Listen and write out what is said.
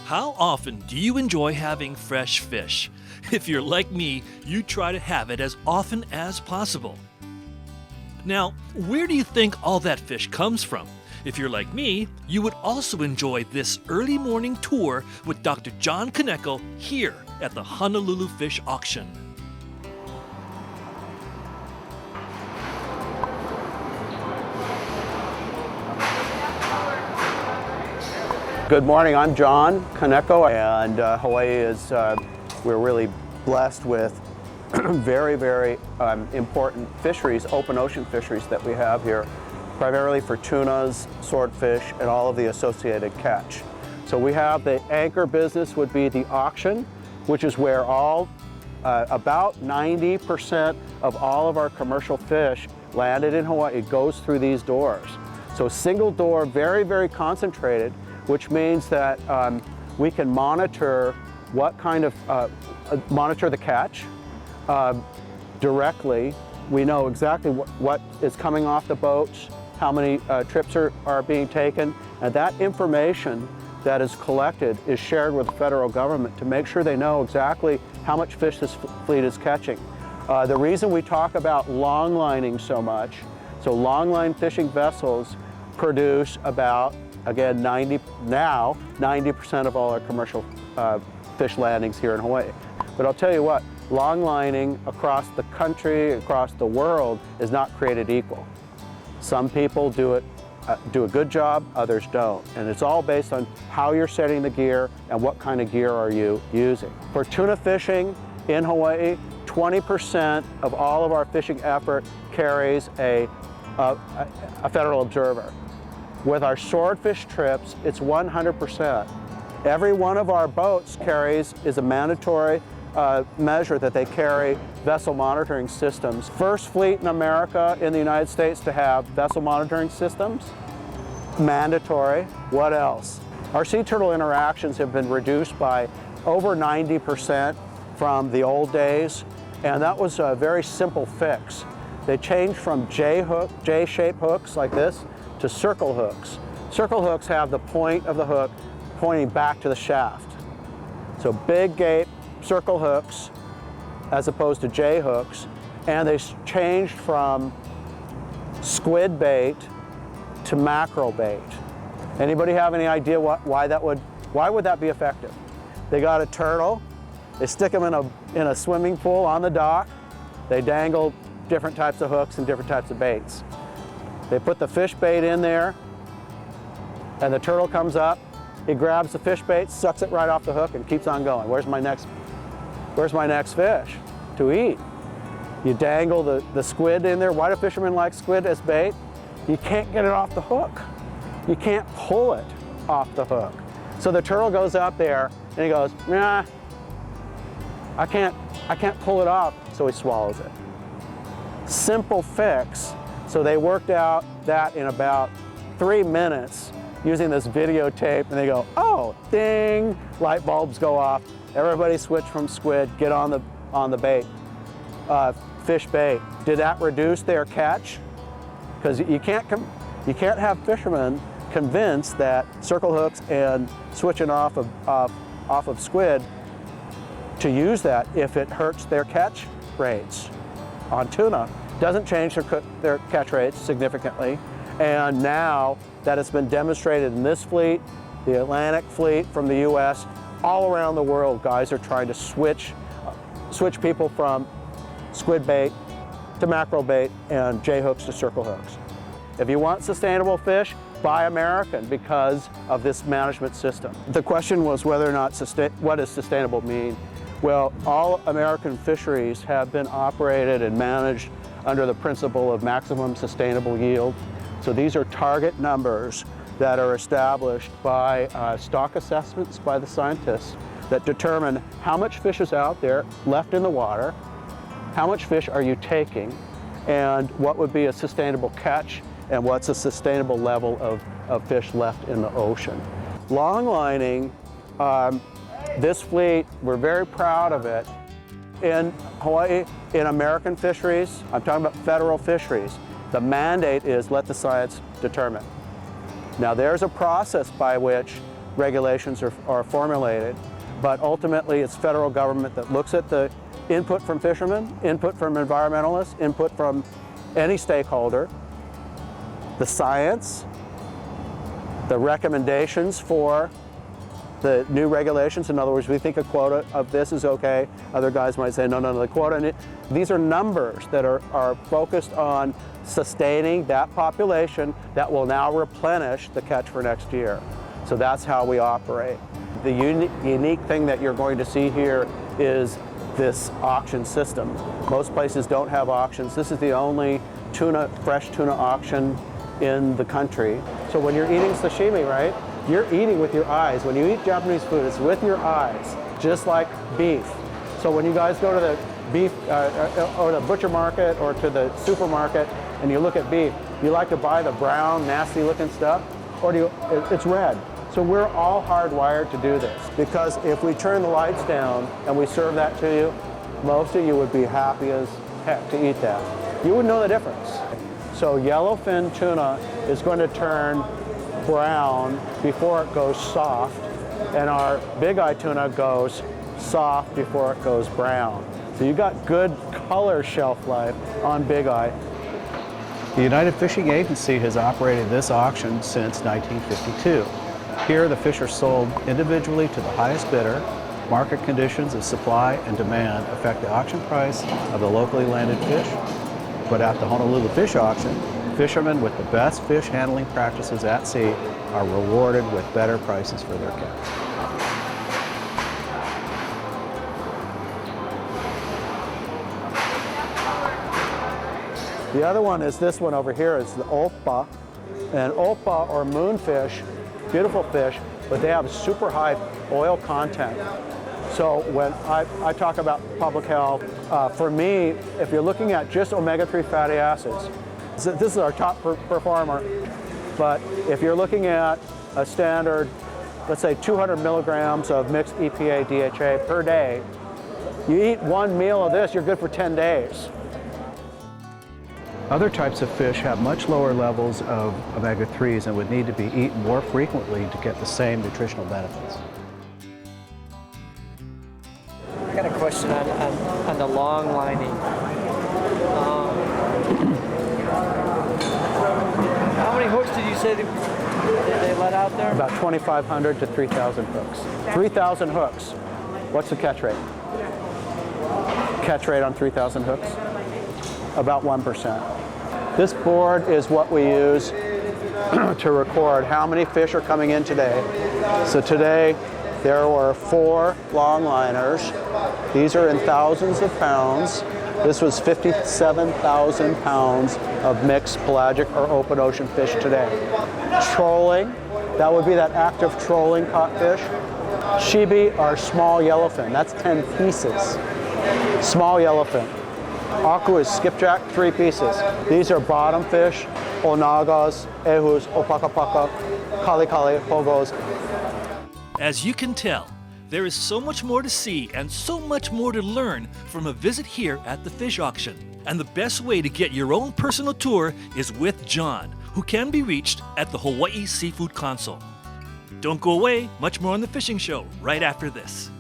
How often do you enjoy having fresh fish? If you're like me, you try to have it as often as possible. Now, where do you think all that fish comes from? If you're like me, you would also enjoy this early morning tour with Dr. John Kaneko here at the Honolulu Fish Auction. Good morning, I'm John Kaneko, and Hawaii is, we're really blessed with very important fisheries, open ocean fisheries that we have here, primarily for tunas, swordfish, and all of the associated catch. So we have the anchor business would be the auction, which is where about 90% of all of our commercial fish landed in Hawaii goes through these doors. So single door, very concentrated, which means that we can monitor what kind of, monitor the catch directly. We know exactly what is coming off the boats, how many trips are being taken, and that information that is collected is shared with the federal government to make sure they know exactly how much fish this fleet is catching. The reason we talk about long lining so much, so long line fishing vessels produce about, again, 90% of all our commercial fish landings here in Hawaii. But I'll tell you what, long lining across the country, across the world, is not created equal. Some people do a good job, others don't. And it's all based on how you're setting the gear and what kind of gear are you using. For tuna fishing in Hawaii, 20% of all of our fishing effort carries a federal observer. With our swordfish trips, it's 100%. Every one of our boats is a mandatory measure that they carry vessel monitoring systems. First fleet in America, in the United States, to have vessel monitoring systems. Mandatory. What else? Our sea turtle interactions have been reduced by over 90% from the old days, and that was a very simple fix. They changed from J-shaped hooks like this to circle hooks. Circle hooks have the point of the hook pointing back to the shaft. So big gape circle hooks as opposed to J hooks, and they changed from squid bait to mackerel bait. Anybody have any idea why would that be effective? They got a turtle, they stick them in a swimming pool on the dock, they dangle different types of hooks and different types of baits. They put the fish bait in there, and the turtle comes up, he grabs the fish bait, sucks it right off the hook, and keeps on going. Where's my next fish to eat? You dangle the squid in there. Why do fishermen like squid as bait? You can't get it off the hook. You can't pull it off the hook. So the turtle goes up there, and he goes, nah, I can't pull it off, so he swallows it. Simple fix. So they worked out that in about 3 minutes using this videotape, and they go, oh, ding, light bulbs go off. Everybody switch from squid, get on the bait, fish bait. Did that reduce their catch? Because you can't have fishermen convinced that circle hooks and switching off of squid to use that if it hurts their catch rates on tuna. Doesn't change their catch rates significantly, and now that it's been demonstrated in this fleet, the Atlantic fleet from the US, all around the world, guys are trying to switch people from squid bait to mackerel bait and J hooks to circle hooks. If you want sustainable fish, buy American because of this management system. The question was whether or not, what does sustainable mean? Well, all American fisheries have been operated and managed under the principle of maximum sustainable yield. So these are target numbers that are established by stock assessments by the scientists that determine how much fish is out there left in the water, how much fish are you taking, and what would be a sustainable catch, and what's a sustainable level of fish left in the ocean. Long lining, this fleet, we're very proud of it. In Hawaii, in American fisheries, I'm talking about federal fisheries, the mandate is let the science determine. Now there's a process by which regulations are formulated. But ultimately, it's federal government that looks at the input from fishermen, input from environmentalists, input from any stakeholder, the science, the recommendations for the new regulations. In other words, we think a quota of this is okay. Other guys might say, no, the quota. And these are numbers that are focused on sustaining that population that will now replenish the catch for next year. So that's how we operate. The unique thing that you're going to see here is this auction system. Most places don't have auctions. This is the only fresh tuna auction in the country. So when you're eating sashimi, right, you're eating with your eyes. When you eat Japanese food, it's with your eyes, just like beef. So when you guys go to the beef or the butcher market or to the supermarket and you look at beef, you like to buy the brown, nasty looking stuff, or it's red. So we're all hardwired to do this, because if we turn the lights down and we serve that to you, most of you would be happy as heck to eat that. You wouldn't know the difference. So yellowfin tuna is going to turn brown before it goes soft, and our bigeye tuna goes soft before it goes brown. So you got good color shelf life on bigeye. The United Fishing Agency has operated this auction since 1952. Here, the fish are sold individually to the highest bidder. Market conditions of supply and demand affect the auction price of the locally landed fish. But at the Honolulu Fish Auction, fishermen with the best fish handling practices at sea are rewarded with better prices for their catch. The other one is this one over here. It's the Opah. And Opah, or moonfish, beautiful fish, but they have super high oil content. So when I talk about public health, for me, if you're looking at just omega-3 fatty acids, this is our top performer. But if you're looking at a standard, let's say 200 milligrams of mixed EPA DHA per day, you eat one meal of this, you're good for 10 days. Other types of fish have much lower levels of omega-3s and would need to be eaten more frequently to get the same nutritional benefits. I got a question on the long lining. How many hooks did you say they let out there? About 2,500 to 3,000 hooks. 3,000 hooks. What's the catch rate? Catch rate on 3,000 hooks? About 1%. This board is what we use to record how many fish are coming in today. So today there were 4 longliners. These are in thousands of pounds. This was 57,000 pounds of mixed pelagic or open ocean fish today. Trolling, that would be that active trolling caught fish. Shibi are small yellowfin, that's 10 pieces. Small yellowfin. Aku is skipjack, 3 pieces. These are bottom fish, onagas, ehus, opakapaka, kalikali, hogos. As you can tell, there is so much more to see and so much more to learn from a visit here at the fish auction. And the best way to get your own personal tour is with John, who can be reached at the Hawaii Seafood Console. Don't go away, much more on the Fishing Show right after this.